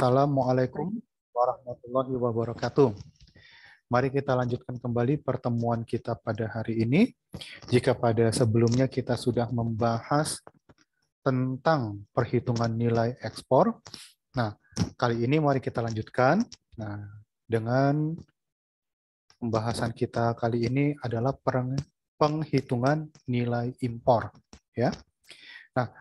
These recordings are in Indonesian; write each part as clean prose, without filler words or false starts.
Assalamualaikum warahmatullahi wabarakatuh. Mari kita lanjutkan kembali pertemuan kita pada hari ini. Jika pada sebelumnya kita sudah membahas tentang perhitungan nilai ekspor, nah kali ini mari kita lanjutkan. Nah, dengan pembahasan kita kali ini adalah penghitungan nilai impor, ya. Nah,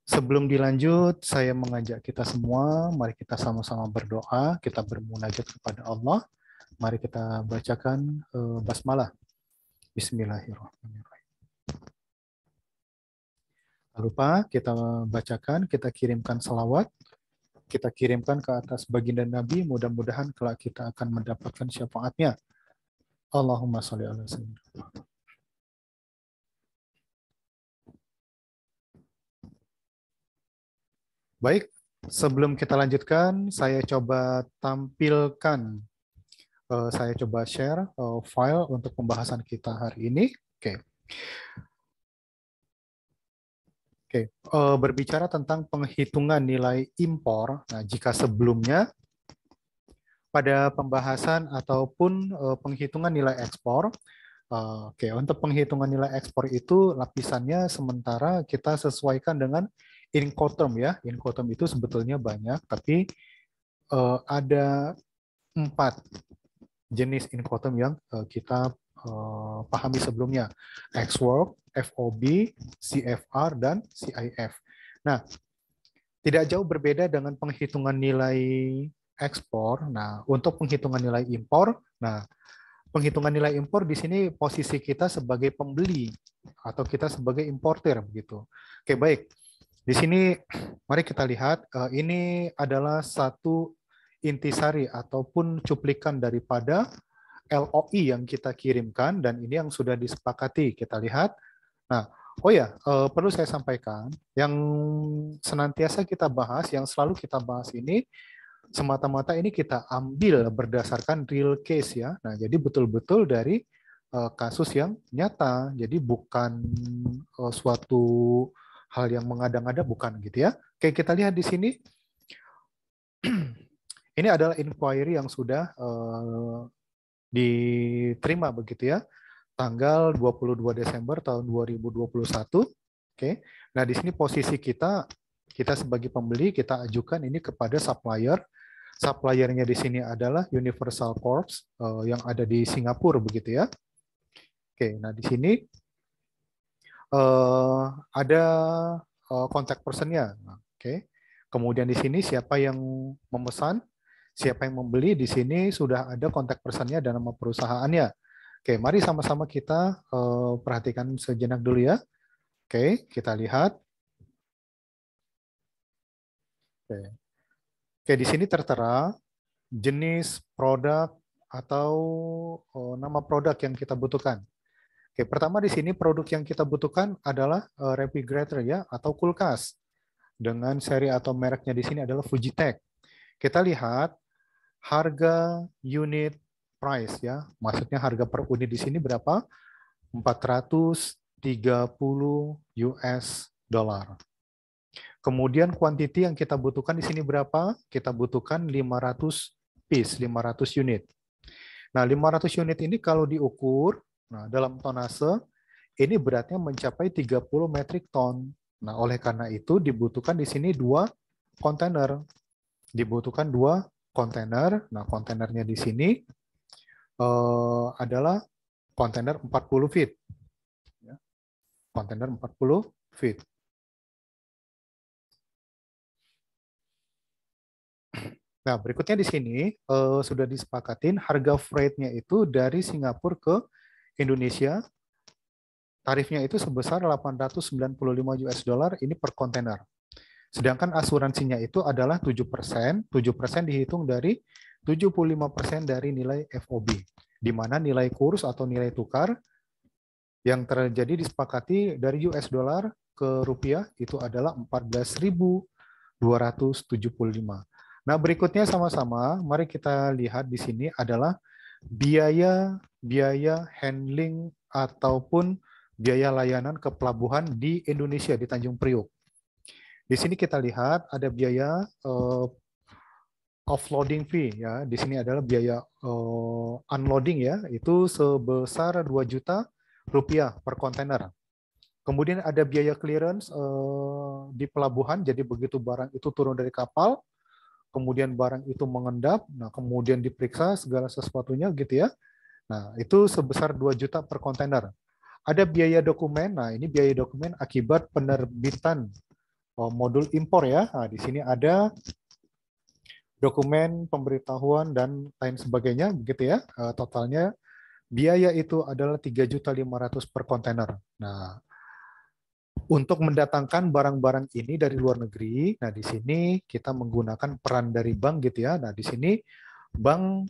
sebelum dilanjut, saya mengajak kita semua, mari kita sama-sama berdoa, kita bermunajat kepada Allah. Mari kita bacakan basmalah. Bismillahirrahmanirrahim. Tak lupa kita bacakan, kita kirimkan salawat, kita kirimkan ke atas baginda Nabi, mudah-mudahan kelak kita akan mendapatkan syafaatnya. Allahumma sholli ala sayyidina. Baik, sebelum kita lanjutkan, saya coba tampilkan, saya coba share file untuk pembahasan kita hari ini. Oke, berbicara tentang penghitungan nilai impor. Nah, jika sebelumnya pada pembahasan ataupun penghitungan nilai ekspor, untuk penghitungan nilai ekspor itu lapisannya sementara kita sesuaikan dengan Incoterm ya. Incoterm itu sebetulnya banyak, tapi ada 4 jenis Incoterm yang kita pahami sebelumnya. Ex-work, FOB, CFR, dan CIF. Nah, tidak jauh berbeda dengan penghitungan nilai ekspor. Nah, untuk penghitungan nilai impor, penghitungan nilai impor di sini posisi kita sebagai pembeli atau kita sebagai importer begitu. Oke, baik. Di sini mari kita lihat, ini adalah satu intisari ataupun cuplikan daripada LOI yang kita kirimkan, dan ini yang sudah disepakati. Kita lihat. Nah, perlu saya sampaikan, yang senantiasa kita bahas, yang selalu kita bahas ini, semata-mata ini kita ambil berdasarkan real case ya. Nah, jadi betul-betul dari kasus yang nyata. Jadi bukan suatu hal yang mengada-ngada, bukan gitu ya. Oke, kita lihat di sini. Ini adalah inquiry yang sudah diterima begitu ya. Tanggal 22 Desember tahun 2021. Oke. Nah, di sini posisi kita sebagai pembeli, kita ajukan ini kepada supplier. Suppliernya di sini adalah Universal Corps yang ada di Singapura begitu ya. Oke, nah di sini ada kontak personnya. Oke. Kemudian di sini siapa yang memesan, siapa yang membeli, di sini sudah ada kontak personnya dan nama perusahaannya. Oke, mari sama-sama kita perhatikan sejenak dulu ya. Oke, kita lihat. Oke, di sini tertera jenis produk atau nama produk yang kita butuhkan. Oke, pertama di sini produk yang kita butuhkan adalah refrigerator ya, atau kulkas. Dengan seri atau mereknya di sini adalah Fujitec. Kita lihat harga unit price ya, maksudnya harga per unit di sini berapa? 430 US dollar. Kemudian quantity yang kita butuhkan di sini berapa? Kita butuhkan 500 piece, 500 unit. Nah, 500 unit ini kalau diukur, nah dalam tonase, ini beratnya mencapai 30 metric ton. Nah, oleh karena itu dibutuhkan di sini 2 kontainer. Dibutuhkan 2 kontainer. Nah, kontainernya di sini adalah kontainer 40 feet. Kontainer 40 feet. Nah, berikutnya di sini sudah disepakatin harga freight-nya itu dari Singapura ke Indonesia. Tarifnya itu sebesar 895 US dollar ini per kontainer. Sedangkan asuransinya itu adalah 7%. 7% dihitung dari 75% dari nilai FOB. Di mana nilai kurs atau nilai tukar yang terjadi disepakati dari US dollar ke rupiah itu adalah 14.275. Nah, berikutnya sama-sama mari kita lihat di sini adalah biaya handling ataupun biaya layanan ke pelabuhan di Indonesia di Tanjung Priok. Di sini kita lihat ada biaya offloading fee ya. Di sini adalah biaya unloading ya, itu sebesar 2 juta rupiah per kontainer. Kemudian ada biaya clearance di pelabuhan, jadi begitu barang itu turun dari kapal, kemudian barang itu mengendap, nah kemudian diperiksa segala sesuatunya gitu ya. Nah, itu sebesar 2 juta per kontainer. Ada biaya dokumen, nah ini biaya dokumen akibat penerbitan modul impor ya. Nah, di sini ada dokumen pemberitahuan dan lain sebagainya begitu ya. Totalnya biaya itu adalah 3.500.000 per kontainer. Nah, untuk mendatangkan barang-barang ini dari luar negeri, nah di sini kita menggunakan peran dari bank gitu ya. Nah, di sini bank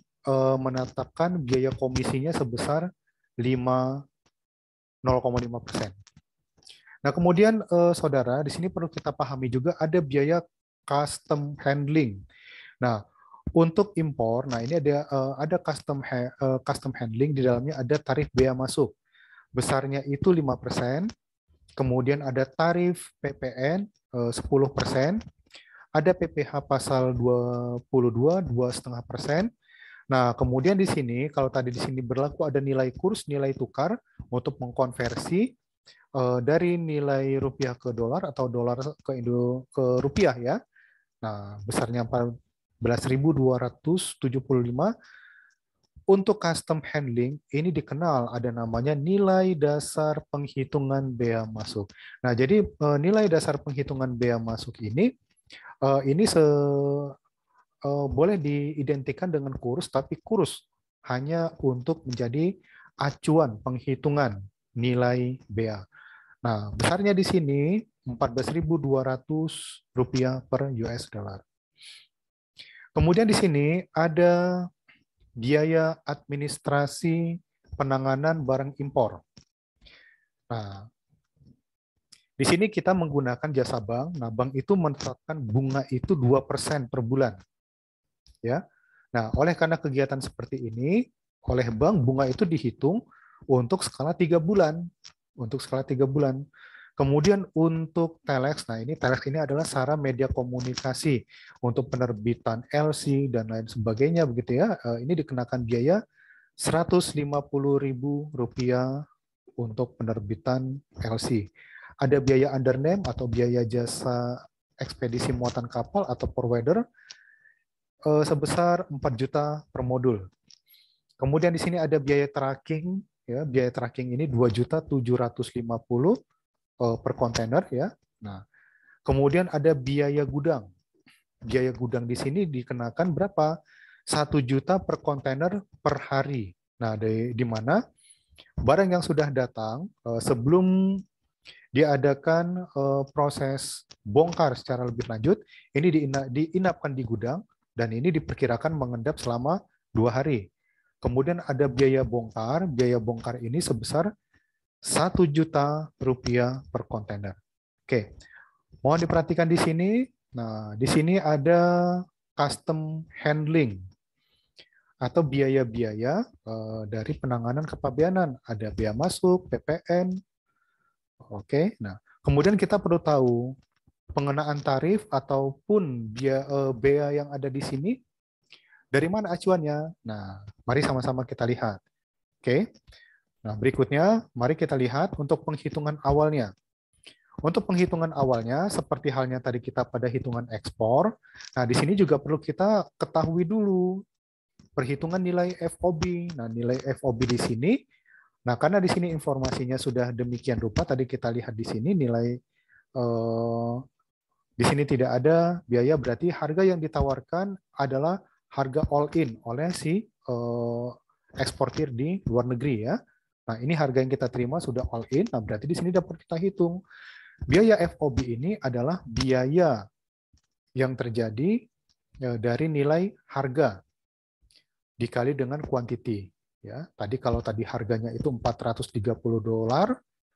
menetapkan biaya komisinya sebesar 0,5%. Nah, kemudian saudara, di sini perlu kita pahami juga ada biaya custom handling. Nah, untuk impor, nah ini ada custom handling, di dalamnya ada tarif bea masuk. Besarnya itu 5%, kemudian ada tarif PPN 10%, ada PPh pasal 22 2,5%. Nah, kemudian di sini kalau tadi di sini berlaku ada nilai kurs, nilai tukar untuk mengkonversi dari nilai rupiah ke dolar atau dolar ke rupiah ya. Nah, besarnya 14.275. Untuk custom handling ini dikenal ada namanya nilai dasar penghitungan bea masuk. Nah, jadi nilai dasar penghitungan bea masuk ini boleh diidentikan dengan kurs, tapi kurs hanya untuk menjadi acuan penghitungan nilai bea. Nah, besarnya di sini 14.200 rupiah per US dollar. Kemudian di sini ada biaya administrasi penanganan barang impor. Nah, di sini kita menggunakan jasa bank. Nah, bank itu menetapkan bunga itu 2% per bulan. Ya. Nah, oleh karena kegiatan seperti ini, oleh bank bunga itu dihitung untuk skala 3 bulan. Untuk skala 3 bulan. Kemudian untuk telex, nah ini telex ini adalah sarana media komunikasi untuk penerbitan LC dan lain sebagainya begitu ya. Ini dikenakan biaya Rp150.000 untuk penerbitan LC. Ada biaya undername atau biaya jasa ekspedisi muatan kapal atau forwarder sebesar 4 juta per modul. Kemudian di sini ada biaya tracking, ya biaya tracking ini 2.750.000 per kontainer ya. Nah, kemudian ada biaya gudang. Biaya gudang di sini dikenakan berapa? 1 juta per kontainer per hari. Nah, di mana barang yang sudah datang sebelum diadakan proses bongkar secara lebih lanjut, ini diinapkan di gudang dan ini diperkirakan mengendap selama 2 hari. Kemudian ada biaya bongkar ini sebesar 1 juta rupiah per kontainer. Oke, mohon diperhatikan di sini. Nah, di sini ada custom handling atau biaya-biaya dari penanganan kepabeanan. Ada bea masuk, PPN. Oke, nah kemudian kita perlu tahu pengenaan tarif ataupun bea yang ada di sini dari mana acuannya. Nah, mari sama-sama kita lihat. Oke, nah berikutnya mari kita lihat untuk penghitungan awalnya. Untuk penghitungan awalnya, seperti halnya tadi kita pada hitungan ekspor, nah di sini juga perlu kita ketahui dulu perhitungan nilai FOB. Nah, nilai FOB di sini, nah karena di sini informasinya sudah demikian rupa, tadi kita lihat di sini nilai di sini tidak ada biaya, berarti harga yang ditawarkan adalah harga all in oleh si eksportir di luar negeri ya. Nah, ini harga yang kita terima sudah all in, nah berarti di sini dapat kita hitung. Biaya FOB ini adalah biaya yang terjadi dari nilai harga dikali dengan quantity. Ya, tadi kalau tadi harganya itu $430,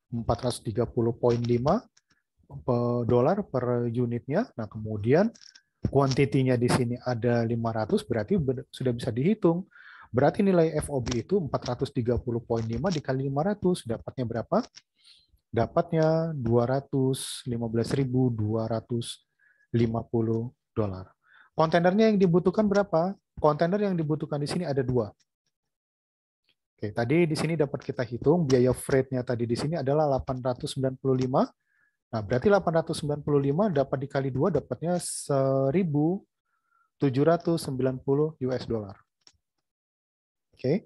430,5 dolar per unitnya. Nah, kemudian kuantitinya di sini ada 500, berarti sudah bisa dihitung. Berarti nilai FOB itu 430,5 dikali 500, dapatnya berapa? Dapatnya $215.250. Kontainernya yang dibutuhkan berapa? Kontainer yang dibutuhkan di sini ada 2. Oke, tadi di sini dapat kita hitung biaya freight-nya tadi di sini adalah 895. Nah, berarti 895 dapat dikali 2 dapatnya 1.790 US dollar. Oke.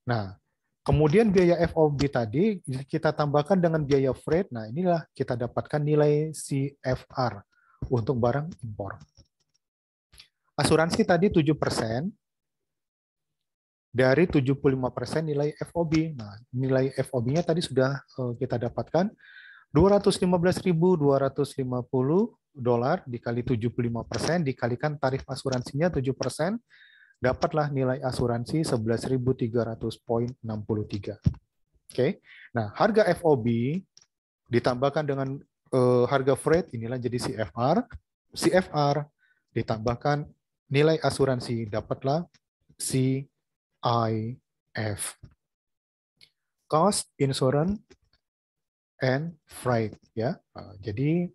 Nah, kemudian biaya FOB tadi kita tambahkan dengan biaya freight. Nah, inilah kita dapatkan nilai CFR untuk barang impor. Asuransi tadi 7% dari 75% nilai FOB. Nah, nilai FOB-nya tadi sudah kita dapatkan 215.250 dolar dikali 75% dikalikan tarif asuransinya 7%, dapatlah nilai asuransi 11.300.63. Oke. Nah, harga FOB ditambahkan dengan harga freight, inilah jadi CFR. CFR ditambahkan nilai asuransi, dapatlah CIF. Cost Insurance and Freight, ya. Jadi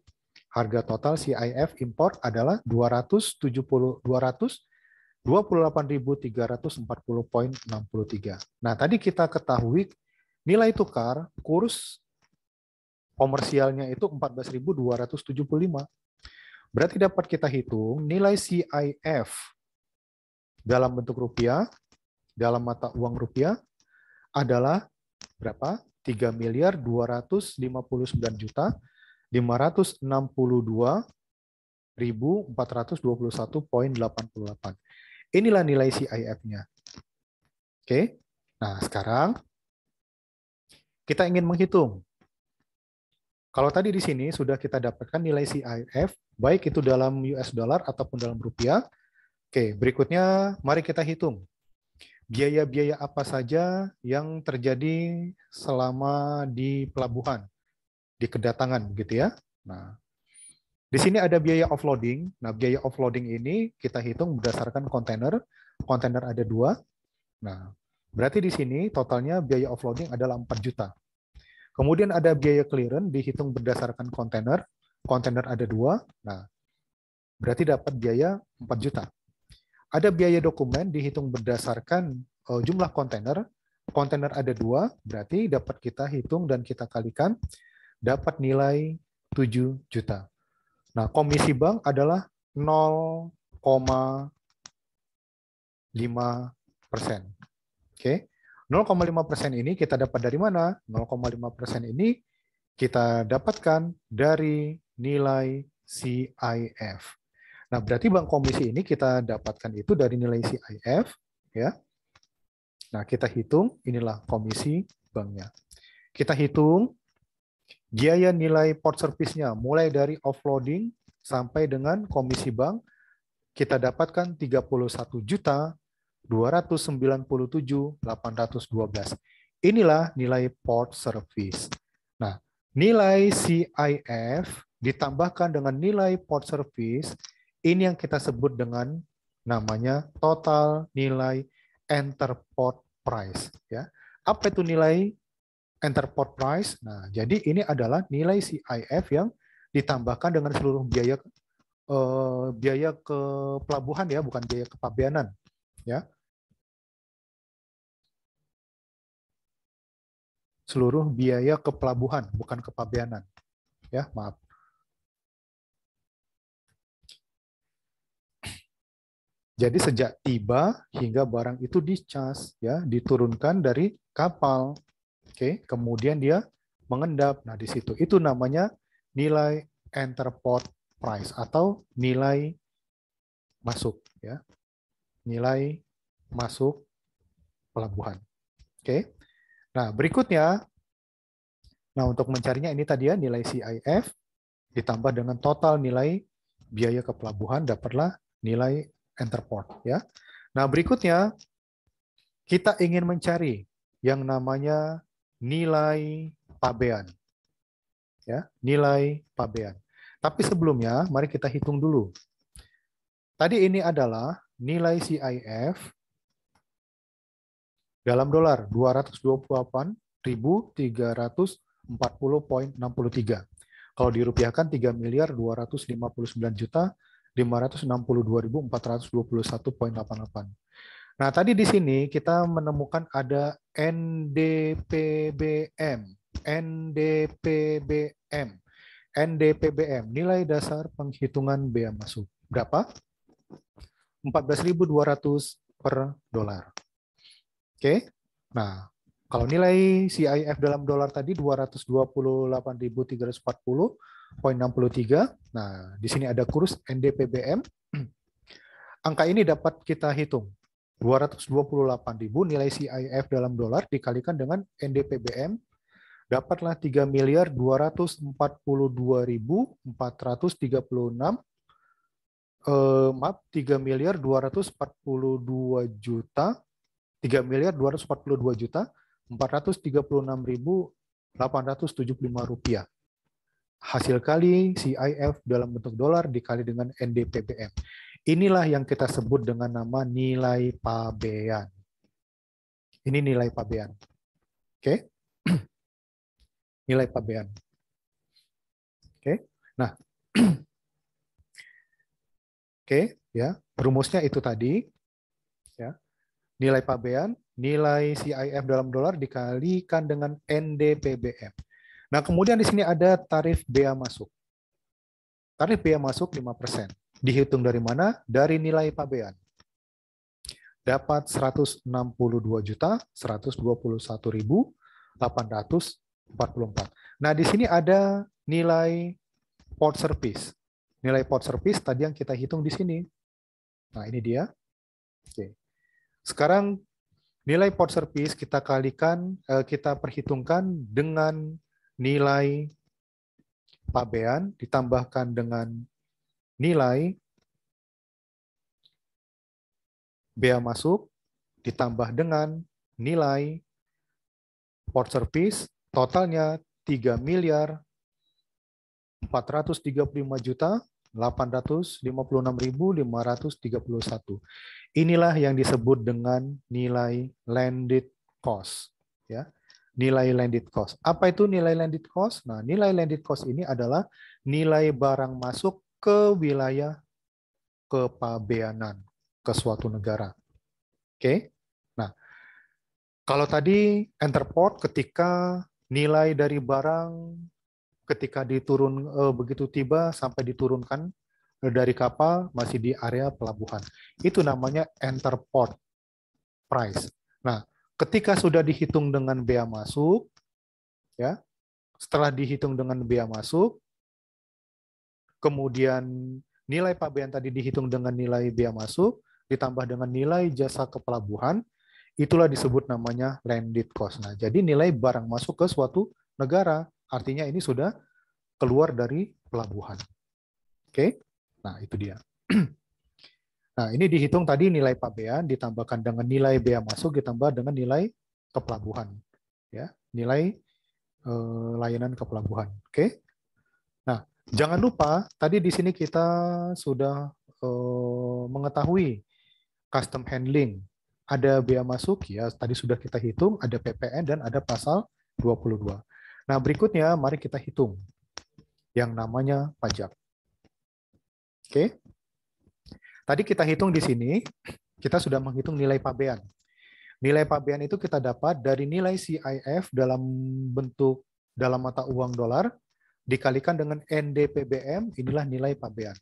harga total CIF import adalah 228.340.63. Nah, tadi kita ketahui nilai tukar kurs komersialnya itu 14.275. Berarti dapat kita hitung nilai CIF dalam bentuk rupiah, dalam mata uang rupiah adalah berapa? 3.259.421.88. Inilah nilai CIF-nya. Oke. Nah, sekarang kita ingin menghitung. Kalau tadi di sini sudah kita dapatkan nilai CIF, baik itu dalam US dollar ataupun dalam rupiah. Oke, berikutnya mari kita hitung. Biaya-biaya apa saja yang terjadi selama di pelabuhan, di kedatangan, begitu ya. Nah, di sini ada biaya offloading. Nah, biaya offloading ini kita hitung berdasarkan kontainer. Kontainer ada 2. Nah, berarti di sini totalnya biaya offloading adalah 4 juta. Kemudian ada biaya clearance dihitung berdasarkan kontainer. Kontainer ada 2. Nah, berarti dapat biaya 4 juta. Ada biaya dokumen dihitung berdasarkan jumlah kontainer. Kontainer ada 2, berarti dapat kita hitung dan kita kalikan, dapat nilai 7 juta. Nah, komisi bank adalah 0,5%. Oke, 0,5% ini kita dapat dari mana? 0,5% ini kita dapatkan dari nilai CIF. Nah, berarti bank komisi ini kita dapatkan itu dari nilai CIF, ya. Nah, kita hitung, inilah komisi banknya. Kita hitung biaya nilai port service-nya, mulai dari offloading sampai dengan komisi bank, kita dapatkan 31.297.812. Inilah nilai port service. Nah, nilai CIF ditambahkan dengan nilai port service, ini yang kita sebut dengan namanya total nilai interport price. Ya, apa itu nilai interport price? Nah, jadi ini adalah nilai CIF yang ditambahkan dengan seluruh biaya ke pelabuhan, ya, bukan biaya kepabeanan, ya. Seluruh biaya ke pelabuhan, bukan kepabeanan, ya, maaf. Jadi sejak tiba hingga barang itu discharge, ya, diturunkan dari kapal. Oke, kemudian dia mengendap. Nah, di situ itu namanya nilai interport price atau nilai masuk, ya. Nilai masuk pelabuhan. Oke. Nah, berikutnya, nah, untuk mencarinya ini tadi ya, nilai CIF ditambah dengan total nilai biaya ke pelabuhan, dapatlah nilai interport, ya. Nah, berikutnya kita ingin mencari yang namanya nilai pabean. Ya, nilai pabean. Tapi sebelumnya mari kita hitung dulu. Tadi ini adalah nilai CIF dalam dolar 228.340,63. Kalau dirupiahkan 3.259.812.000. 562.421,88. Nah, tadi di sini kita menemukan ada NDPBM, NDPBM, NDPBM, nilai dasar penghitungan bea masuk. Berapa? 14.200 per dolar. Oke. Nah, kalau nilai CIF dalam dolar tadi 228.340,63. Nah, di sini ada kurs NDPBM. Angka ini dapat kita hitung. 228.000 nilai CIF dalam dolar dikalikan dengan NDPBM dapatlah 3.242.436 3.242.436.875 rupiah. Hasil kali CIF dalam bentuk dolar dikali dengan NDPBM. Inilah yang kita sebut dengan nama nilai pabean. Ini nilai pabean. Oke. Nilai pabean. Oke. Nah. Oke, ya. Rumusnya itu tadi. Ya. Nilai pabean, nilai CIF dalam dolar dikalikan dengan NDPBM. Nah, kemudian di sini ada tarif bea masuk. Tarif bea masuk 5%. Dihitung dari mana? Dari nilai pabean. Dapat 162.121.844. Nah, di sini ada nilai port service. Nilai port service tadi yang kita hitung di sini. Nah, ini dia. Oke. Sekarang nilai port service kita kalikan, kita perhitungkan dengan nilai pabean ditambahkan dengan nilai bea masuk ditambah dengan nilai port service, totalnya 3.435.856.531. Inilah yang disebut dengan nilai landed cost, ya. Nilai landed cost. Apa itu nilai landed cost? Nah, nilai landed cost ini adalah nilai barang masuk ke wilayah kepabeanan ke suatu negara. Oke. Nah, kalau tadi enterport ketika nilai dari barang ketika begitu tiba sampai diturunkan dari kapal masih di area pelabuhan. Itu namanya enterport price. Nah, ketika sudah dihitung dengan bea masuk, ya, setelah dihitung dengan bea masuk, kemudian nilai pabean tadi dihitung dengan nilai bea masuk, ditambah dengan nilai jasa ke pelabuhan, itulah disebut namanya landed cost. Nah, jadi nilai barang masuk ke suatu negara, artinya ini sudah keluar dari pelabuhan. Oke, nah itu dia. Nah, ini dihitung tadi nilai pabean ditambahkan dengan nilai bea masuk ditambah dengan nilai ke pelabuhan, ya, nilai layanan ke pelabuhan. Oke. Nah, jangan lupa tadi di sini kita sudah mengetahui custom handling. Ada bea masuk, ya tadi sudah kita hitung, ada PPN dan ada pasal 22. Nah, berikutnya mari kita hitung yang namanya pajak. Oke. Tadi kita hitung di sini, kita sudah menghitung nilai pabean. Nilai pabean itu kita dapat dari nilai CIF dalam mata uang dolar dikalikan dengan NDPBM, inilah nilai pabean.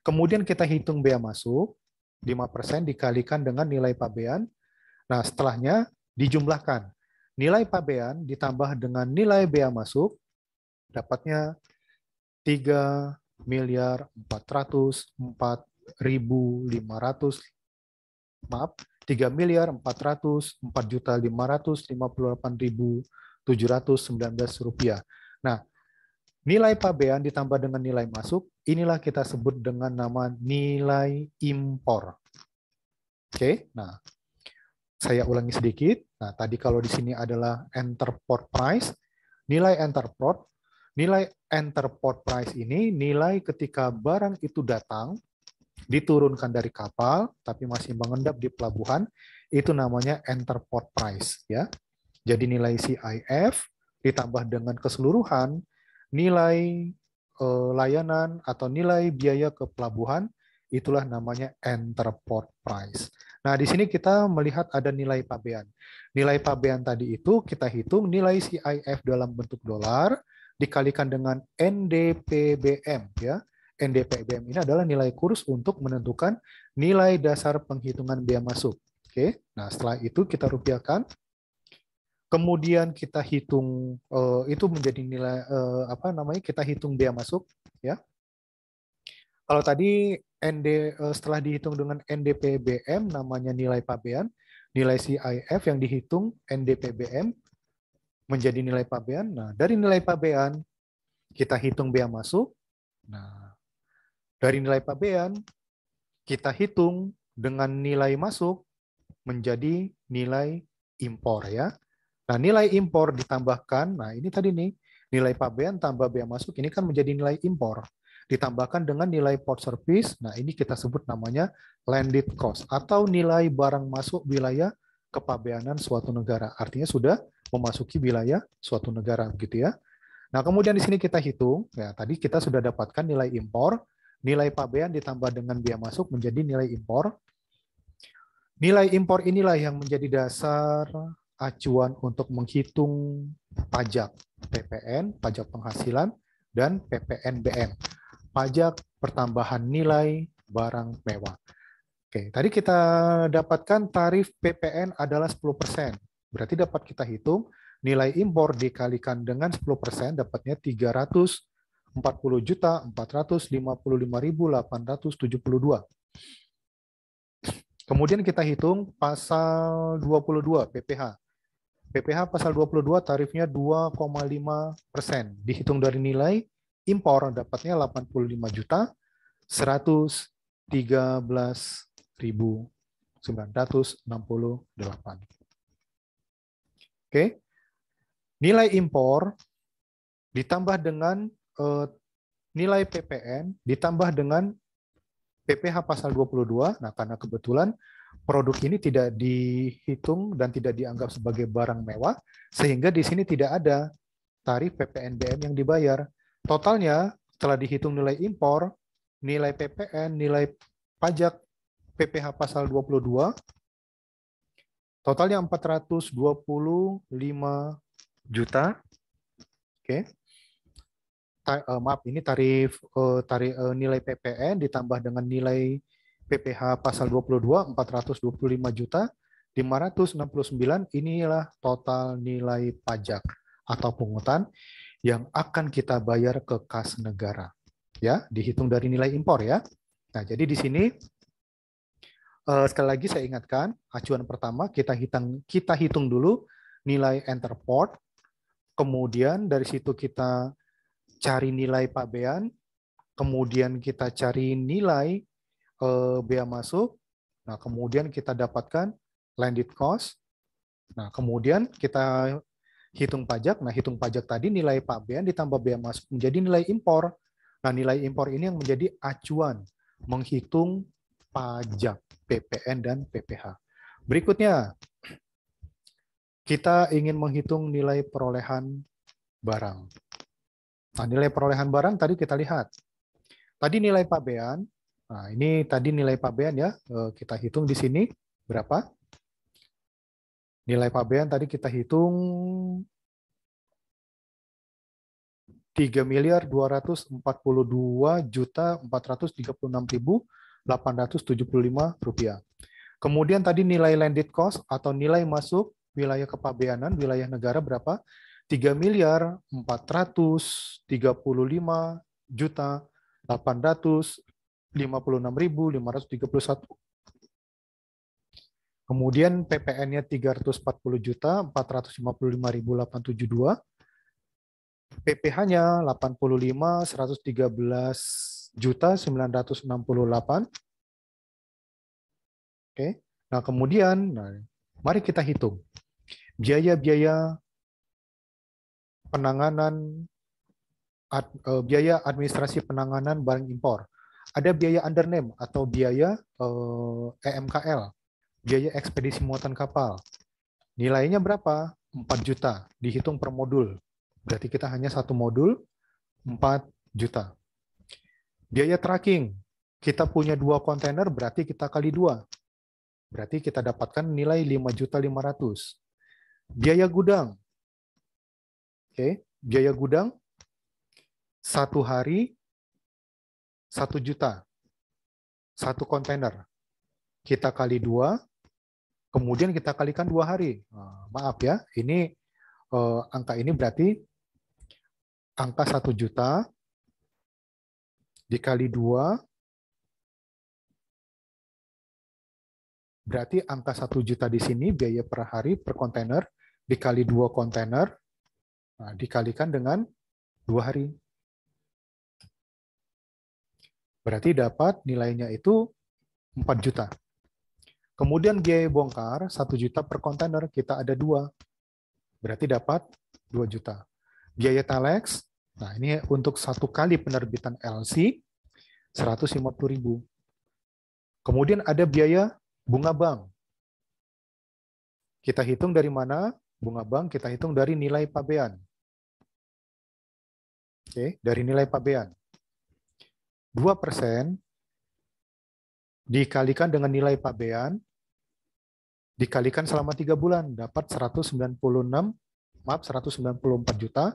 Kemudian kita hitung bea masuk, 5% dikalikan dengan nilai pabean. Nah, setelahnya dijumlahkan. Nilai pabean ditambah dengan nilai bea masuk, dapatnya 3.404.558.719 rupiah. Nah, nilai pabean ditambah dengan nilai masuk, inilah kita sebut dengan nama nilai impor. Oke, nah saya ulangi sedikit. Nah, tadi kalau di sini adalah enterport price, nilai enterport price ini nilai ketika barang itu datang, diturunkan dari kapal, tapi masih mengendap di pelabuhan, itu namanya enterport price, ya. Jadi nilai CIF ditambah dengan keseluruhan nilai layanan atau nilai biaya ke pelabuhan itulah namanya enterport price. Nah, di sini kita melihat ada nilai pabean. Nilai pabean tadi itu kita hitung nilai CIF dalam bentuk dolar dikalikan dengan NDPBM ya. NDPBM ini adalah nilai kurs untuk menentukan nilai dasar penghitungan biaya masuk. Oke. Nah, setelah itu kita rupiahkan. Kemudian kita hitung itu menjadi nilai apa namanya? Kita hitung biaya masuk ya. Kalau tadi setelah dihitung dengan NDPBM namanya nilai pabean, nilai CIF yang dihitung NDPBM menjadi nilai pabean. Nah, dari nilai pabean kita hitung biaya masuk. Nah, dari nilai pabean kita hitung dengan nilai masuk menjadi nilai impor ya. Nah, nilai impor ditambahkan, nah ini tadi nih, nilai pabean tambah bea masuk, ini kan menjadi nilai impor. Ditambahkan dengan nilai port service, nah ini kita sebut namanya landed cost, atau nilai barang masuk wilayah kepabeanan suatu negara. Artinya sudah memasuki wilayah suatu negara, begitu ya. Nah, kemudian di sini kita hitung, ya tadi kita sudah dapatkan nilai impor, nilai pabean ditambah dengan bea masuk menjadi nilai impor. Nilai impor inilah yang menjadi dasar acuan untuk menghitung pajak PPN, pajak penghasilan, dan PPNBM, pajak pertambahan nilai barang mewah. Oke, tadi kita dapatkan tarif PPN adalah 10%. Berarti dapat kita hitung nilai impor dikalikan dengan 10% dapatnya 340.455.872. Kemudian kita hitung pasal 22 PPh. PPh pasal 22 tarifnya 2,5%. Dihitung dari nilai impor dapatnya 85.113.968. Oke. Nilai impor ditambah dengan nilai PPN ditambah dengan PPh pasal 22. Nah, karena kebetulan produk ini tidak dihitung dan tidak dianggap sebagai barang mewah, sehingga di sini tidak ada tarif PPNBM yang dibayar. Totalnya setelah dihitung nilai impor, nilai PPN, nilai pajak PPh pasal 22, totalnya 425 juta. Oke. Maaf, ini tarif nilai PPN ditambah dengan nilai PPh pasal 22, 425 juta 569. Inilah total nilai pajak atau pungutan yang akan kita bayar ke kas negara. Ya, dihitung dari nilai impor ya. Nah, jadi di sini sekali lagi saya ingatkan, acuan pertama kita hitung dulu nilai enterport, kemudian dari situ kita cari nilai pabean, kemudian kita cari nilai bea masuk, nah kemudian kita dapatkan landed cost, nah kemudian kita hitung pajak, nah hitung pajak tadi nilai pabean ditambah bea masuk menjadi nilai impor. Nah nilai impor ini yang menjadi acuan menghitung pajak PPN dan PPh. Berikutnya, kita ingin menghitung nilai perolehan barang. Nah, nilai perolehan barang tadi kita lihat. Tadi nilai pabean. Nah, ini tadi nilai pabean ya. Kita hitung di sini berapa? Nilai pabean tadi kita hitung 3.242.436.875 rupiah. Kemudian tadi nilai landed cost atau nilai masuk wilayah kepabeanan, wilayah negara berapa? 3.435.856.531. Kemudian PPN-nya 340.455.872. PPh-nya 85.113.968. Oke. Nah, kemudian mari kita hitung biaya-biaya penanganan biaya administrasi penanganan barang impor. Ada biaya undername atau biaya EMKL, biaya ekspedisi muatan kapal. Nilainya berapa? 4 juta, dihitung per modul. Berarti kita hanya satu modul, 4 juta. Biaya tracking, Kita punya 2 kontainer, berarti kita kali 2. Berarti kita dapatkan nilai 5.500.000. Biaya gudang. Oke, biaya gudang 1 hari 1 juta. 1 kontainer. Kita kali 2, kemudian kita kalikan 2 hari. Maaf ya, ini angka ini berarti angka 1 juta dikali 2, berarti angka 1 juta di sini biaya per hari per kontainer dikali 2 kontainer, dikalikan dengan 2 hari. Berarti dapat nilainya itu 4 juta. Kemudian biaya bongkar 1 juta per kontainer, kita ada 2. Berarti dapat 2 juta. Biaya telex, nah ini untuk 1 kali penerbitan LC 150.000. Kemudian ada biaya bunga bank. Kita hitung dari mana? Bunga bank kita hitung dari nilai pabean. Oke, dari nilai pabean. 2% dikalikan dengan nilai pabean, dikalikan selama 3 bulan, dapat 194 juta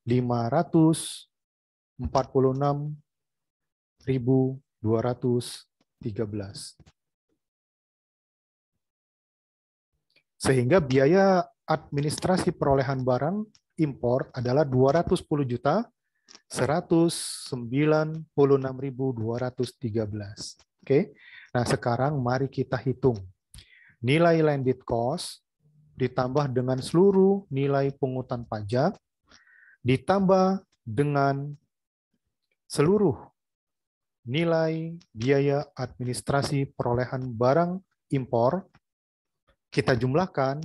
546.213. Sehingga biaya administrasi perolehan barang impor adalah 210.196.213. Oke. Nah, sekarang mari kita hitung. Nilai landed cost ditambah dengan seluruh nilai pungutan pajak ditambah dengan seluruh nilai biaya administrasi perolehan barang impor, kita jumlahkan,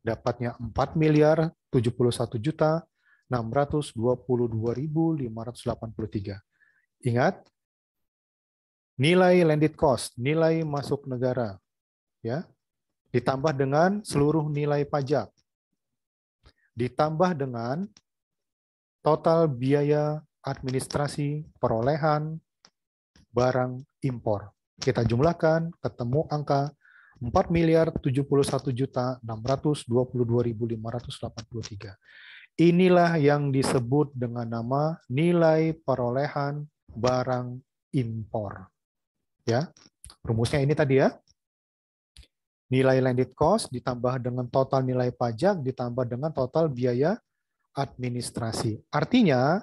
dapatnya 4.071.622.583. Ingat, nilai landed cost, nilai masuk negara, ya, ditambah dengan seluruh nilai pajak, ditambah dengan total biaya administrasi perolehan barang impor. Kita jumlahkan, ketemu angka 4.071.622.583. Inilah yang disebut dengan nama nilai perolehan barang impor. Ya, rumusnya ini tadi ya. Nilai landed cost ditambah dengan total nilai pajak ditambah dengan total biaya administrasi. Artinya,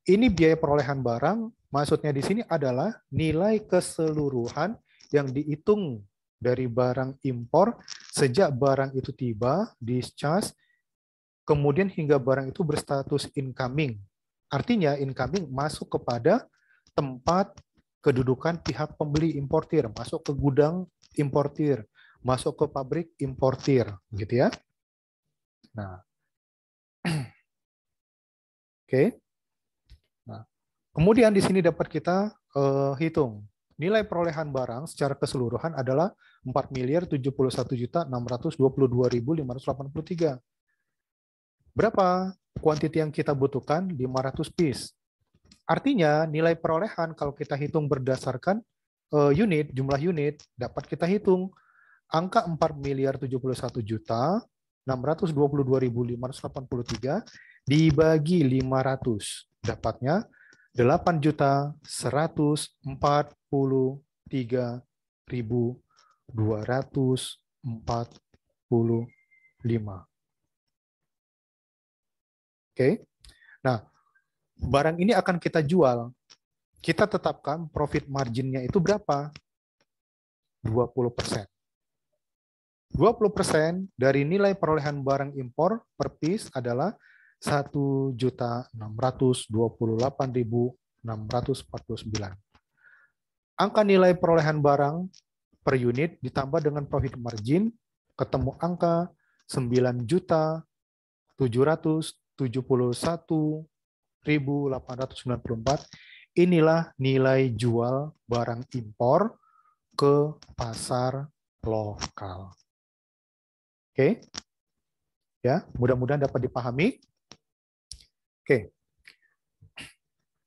ini biaya perolehan barang, maksudnya di sini adalah nilai keseluruhan yang dihitung dari barang impor sejak barang itu tiba, discharge, kemudian hingga barang itu berstatus incoming. Artinya incoming masuk kepada tempat kedudukan pihak pembeli importir, masuk ke gudang importir, masuk ke pabrik importir, gitu ya. Nah, oke. Nah, kemudian di sini dapat kita hitung nilai perolehan barang secara keseluruhan adalah 4.071.622.583. Berapa kuantiti yang kita butuhkan? 500 piece. Artinya nilai perolehan kalau kita hitung berdasarkan unit, jumlah unit, dapat kita hitung angka 4.071.622.583 dibagi 500. Dapatnya 8.143.245. Oke. Nah, barang ini akan kita jual. Kita tetapkan profit marginnya itu berapa? 20%. 20% dari nilai perolehan barang impor per piece adalah 1.628.649. Angka nilai perolehan barang per unit ditambah dengan profit margin, ketemu angka 9.771.894. Inilah nilai jual barang impor ke pasar lokal. Oke. Ya, mudah-mudahan dapat dipahami. Oke.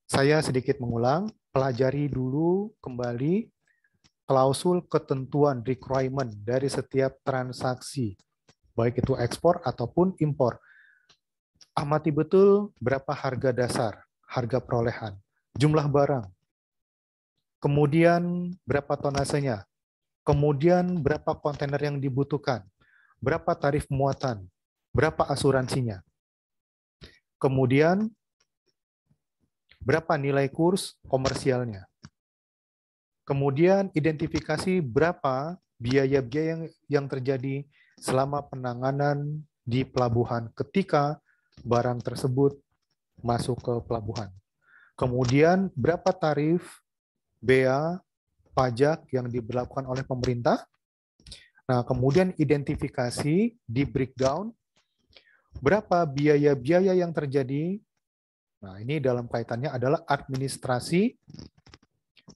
Saya sedikit mengulang. pelajari dulu kembali klausul ketentuan requirement dari setiap transaksi, baik itu ekspor ataupun impor. Amati betul berapa harga dasar, harga perolehan, jumlah barang, kemudian berapa tonasenya, kemudian berapa kontainer yang dibutuhkan, berapa tarif muatan, berapa asuransinya, kemudian berapa nilai kurs komersialnya, kemudian identifikasi berapa biaya-biaya yang terjadi selama penanganan di pelabuhan ketika barang tersebut masuk ke pelabuhan. Kemudian berapa tarif bea pajak yang diberlakukan oleh pemerintah. Nah, kemudian identifikasi di breakdown berapa biaya-biaya yang terjadi. Nah, ini dalam kaitannya adalah administrasi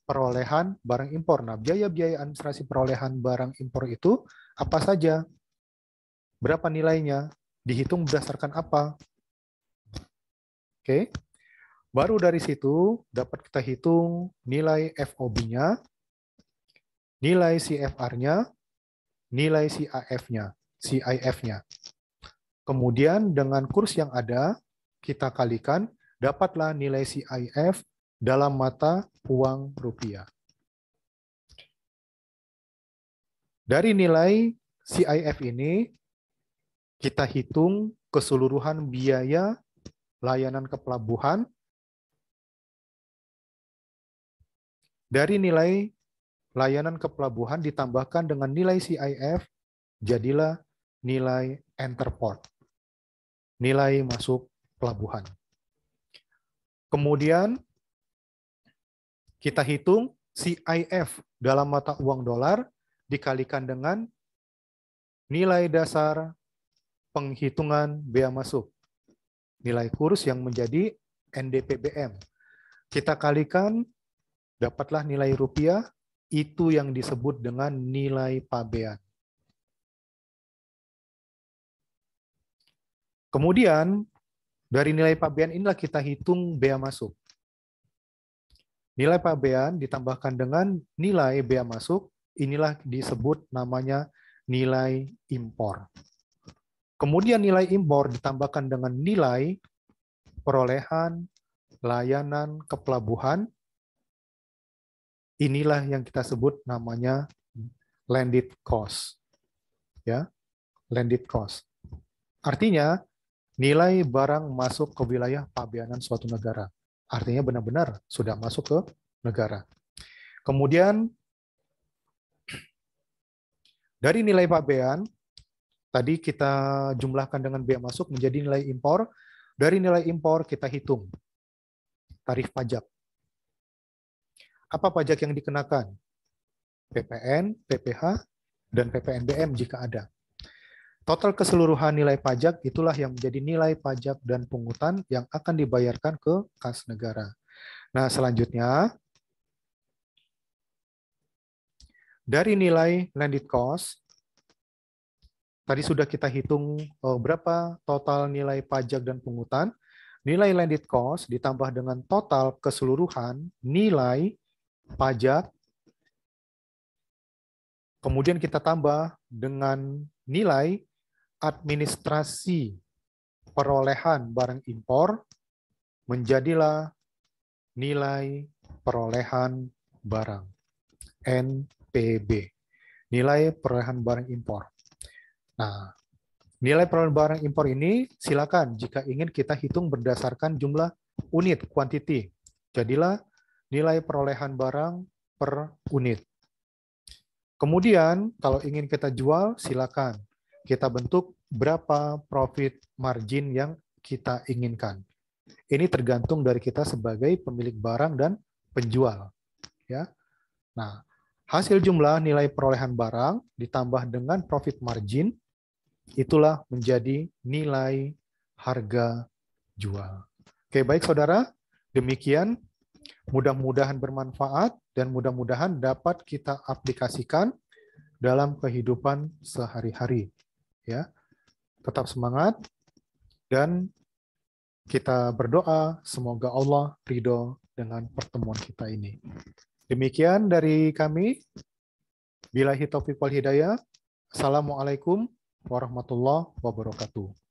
perolehan barang impor. Nah, biaya-biaya administrasi perolehan barang impor itu apa saja? Berapa nilainya? Dihitung berdasarkan apa? Oke. Baru dari situ dapat kita hitung nilai FOB-nya, nilai CFR-nya, nilai CIF-nya. Kemudian dengan kurs yang ada, kita kalikan, dapatlah nilai CIF dalam mata uang rupiah. Dari nilai CIF ini, kita hitung keseluruhan biaya layanan ke pelabuhan. Dari nilai layanan ke pelabuhan ditambahkan dengan nilai CIF, jadilah nilai enterport, nilai masuk pelabuhan. Kemudian kita hitung CIF dalam mata uang dolar dikalikan dengan nilai dasar penghitungan bea masuk, nilai kurs yang menjadi NDPBM. Kita kalikan, dapatlah nilai rupiah, itu yang disebut dengan nilai pabean. Kemudian, dari nilai pabean inilah kita hitung bea masuk. Nilai pabean ditambahkan dengan nilai bea masuk, inilah disebut namanya nilai impor. Kemudian nilai impor ditambahkan dengan nilai perolehan layanan ke pelabuhan, inilah yang kita sebut namanya landed cost. Ya, landed cost. Artinya, nilai barang masuk ke wilayah pabeanan suatu negara. Artinya benar-benar sudah masuk ke negara. Kemudian, dari nilai pabean, tadi kita jumlahkan dengan bea masuk menjadi nilai impor. Dari nilai impor kita hitung tarif pajak. Apa pajak yang dikenakan? PPN, PPH, dan PPNBM jika ada. Total keseluruhan nilai pajak itulah yang menjadi nilai pajak dan pungutan yang akan dibayarkan ke kas negara. Nah, selanjutnya, dari nilai landed cost, tadi sudah kita hitung berapa total nilai pajak dan pungutan. Nilai landed cost ditambah dengan total keseluruhan nilai pajak. Kemudian kita tambah dengan nilai administrasi perolehan barang impor, menjadilah nilai perolehan barang, NPB. Nilai perolehan barang impor. Nah, nilai perolehan barang impor ini silakan jika ingin kita hitung berdasarkan jumlah unit, quantity. Jadilah nilai perolehan barang per unit. Kemudian, kalau ingin kita jual, silakan. Kita bentuk berapa profit margin yang kita inginkan. Ini tergantung dari kita sebagai pemilik barang dan penjual. Ya. Nah, hasil jumlah nilai perolehan barang ditambah dengan profit margin, itulah menjadi nilai harga jual. Oke, baik saudara. Demikian. Mudah-mudahan bermanfaat dan mudah-mudahan dapat kita aplikasikan dalam kehidupan sehari-hari. Ya, tetap semangat dan kita berdoa semoga Allah ridho dengan pertemuan kita ini. Demikian dari kami. Billahi taufiq wal hidayah. Assalamualaikum warahmatullahi wabarakatuh.